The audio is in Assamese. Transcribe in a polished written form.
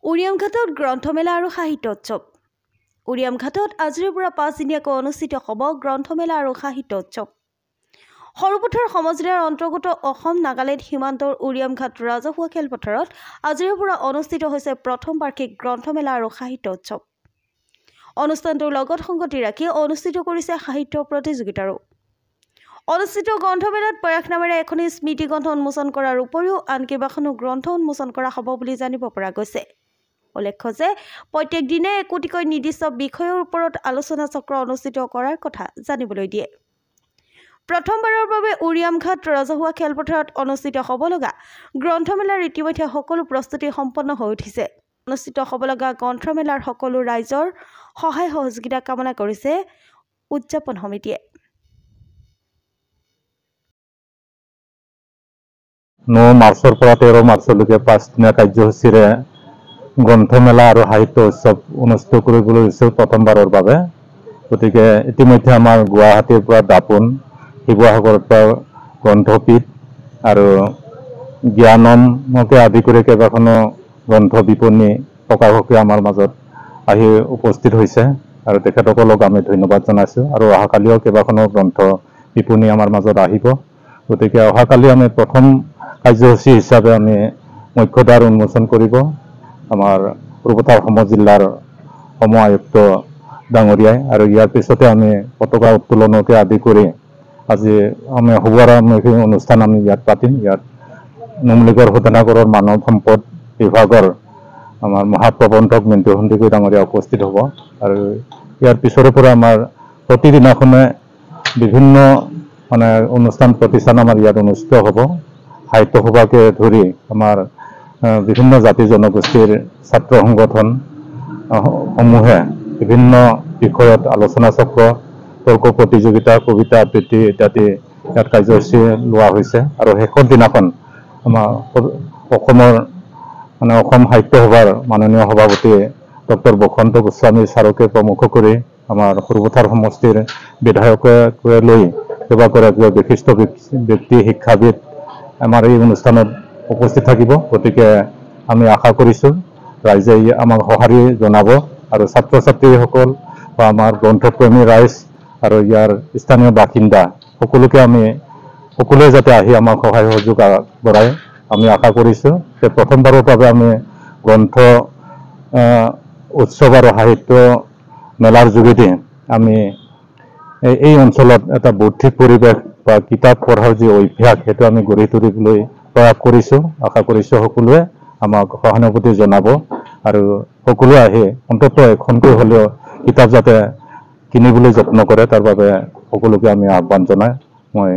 উৰিয়ামঘাটত গ্ৰন্থমেলা আৰু সাহিত্য উৎসৱ। উৰিয়ামঘাটত আজিৰ পৰা 5 দিনীয়াকৈ অনুষ্ঠিত হ'ব গ্ৰন্থমেলা আৰু সাহিত্য উৎসৱ। সৰুপথাৰ সমজিলাৰ অন্তৰ্গত অসম নাগালেণ্ড সীমান্তৰ উৰিয়ামঘাট ৰাজহুৱা খেলপথাৰত আজিৰ পৰা অনুষ্ঠিত হৈছে প্ৰথম বাৰ্ষিক গ্ৰন্থমেলা আৰু সাহিত্য উৎসৱ। অনুষ্ঠানটোৰ লগত সংগতি ৰাখি অনুষ্ঠিত কৰিছে সাহিত্য প্ৰতিযোগিতাৰো। অনুষ্ঠিত গ্ৰন্থমেলাত প্ৰয়াস নামেৰে এখনি স্মৃতি গ্ৰন্থ উন্মোচন কৰাৰ উপৰিও আন কেইবাখনো গ্ৰন্থ উন্মোচন কৰা হ'ব বুলি জানিব পৰা গৈছে। উল্লেখ্য যে প্ৰত্যেক দিনে একোটিকৈ নিৰ্দিষ্ট বিষয়ৰ ওপৰত আলোচনা চক্ৰ অনুষ্ঠিত কৰাৰ কথা জানিবলৈ দিয়ে। প্ৰথমবাৰৰ বাবে উৰিয়ামঘাট ৰাজহুৱা খেলপথাৰত অনুষ্ঠিত হ'ব লগা গ্ৰন্থমেলাৰ ইতিমধ্যে সকলো প্ৰস্তুতি সম্পন্ন হৈ উঠিছে। অনুষ্ঠিত হ'ব লগা গ্ৰন্থমেলাৰ সকলো ৰাইজৰ সহায় সহযোগিতা কামনা কৰিছে উদযাপন সমিতিয়ে। 9 মাৰ্চৰ পৰা 13 মাৰ্চলৈকে 5 দিনীয়া কাৰ্যসূচীৰে গ্ৰন্থমেলা আৰু সাহিত্য উৎসৱ অনুষ্ঠিত কৰিবলৈ হৈছে প্ৰথমবাৰৰ বাবে। গতিকে ইতিমধ্যে আমাৰ গুৱাহাটীৰ পৰা দাপোন, শিৱসাগৰৰ পৰা গ্ৰন্থপীঠ আৰু জ্ঞানমকে আদি কৰি কেইবাখনো গ্ৰন্থ বিপণী প্ৰকাশকে আমাৰ মাজত আহি উপস্থিত হৈছে আৰু তেখেতসকলক আমি ধন্যবাদ জনাইছোঁ। আৰু অহাকালিও কেইবাখনো গ্ৰন্থ বিপণী আমাৰ মাজত আহিব। গতিকে অহাকালি আমি প্ৰথম কাৰ্যসূচী হিচাপে আমি মুখ্যদ্বাৰ উন্মোচন কৰিব আমাৰ সৰুপথাৰ সমজিলাৰ সম আয়ুক্ত ডাঙৰীয়াই, আৰু ইয়াৰ পিছতে আমি পতাকা উত্তোলনকে আদি কৰি আজি আমি শুভাৰম্ভী অনুষ্ঠান আমি ইয়াত পাতিম। ইয়াত নুমলীগড় শোধনাগাৰৰ মানৱ সম্পদ বিভাগৰ আমাৰ মহাপ্ৰবন্ধক মিণ্টু সন্দিকৈ ডাঙৰীয়া উপস্থিত হ'ব। আৰু ইয়াৰ পিছৰে পৰা আমাৰ প্ৰতিদিনাখনে বিভিন্ন অনুষ্ঠান প্ৰতিষ্ঠান আমাৰ ইয়াত অনুষ্ঠিত হ'ব। সাহিত্য সভাকে ধৰি আমাৰ বিভিন্ন জাতি জনগোষ্ঠীৰ ছাত্ৰ সংগঠন সমূহে বিভিন্ন বিষয়ত আলোচনা চক্ৰ, তৰ্ক প্ৰতিযোগিতা, কবিতা আবৃত্তি ইত্যাদি ইয়াত কাৰ্যসূচী লোৱা হৈছে। আৰু শেষৰ দিনাখন আমাৰ অসম সাহিত্য সভাৰ মাননীয় সভাপতি ডক্টৰ বসন্ত গোস্বামী ছাৰকে প্ৰমুখ কৰি আমাৰ সৰুপথাৰ সমষ্টিৰ বিধায়কে লৈ কেইবাগৰাকী বিশিষ্ট ব্যক্তি, শিক্ষাবিদ আমাৰ এই অনুষ্ঠানত উপস্থিত থাকিব। গতিকে আমি আশা কৰিছোঁ ৰাইজে আমাক সঁহাৰি জনাব আৰু ছাত্ৰ ছাত্ৰীসকল বা আমাৰ গ্ৰন্থপ্ৰেমী ৰাইজ আৰু ইয়াৰ স্থানীয় বাসিন্দা সকলোৱে যাতে আহি আমাক সহায় সহযোগ আগবঢ়ায় আমি আশা কৰিছোঁ যে প্ৰথমবাৰৰ বাবে আমি গ্ৰন্থ উৎসৱ আৰু সাহিত্য মেলাৰ যোগেদি আমি এই অঞ্চলত এটা বৌদ্ধিক পৰিৱেশ বা কিতাপ পঢ়াৰ যি অভ্যাস সেইটো আমি গঢ়ি তুলিবলৈ প্ৰয়াস কৰিছোঁ। আশা কৰিছোঁ সকলোৱে আমাক সহানুভূতি জনাব আৰু সকলোৱে আহি অন্ততঃ এখনকৈ হ'লেও কিতাপ যাতে কিনিবলৈ যত্ন কৰে তাৰ বাবে সকলোকে আমি আহ্বান জনাই মই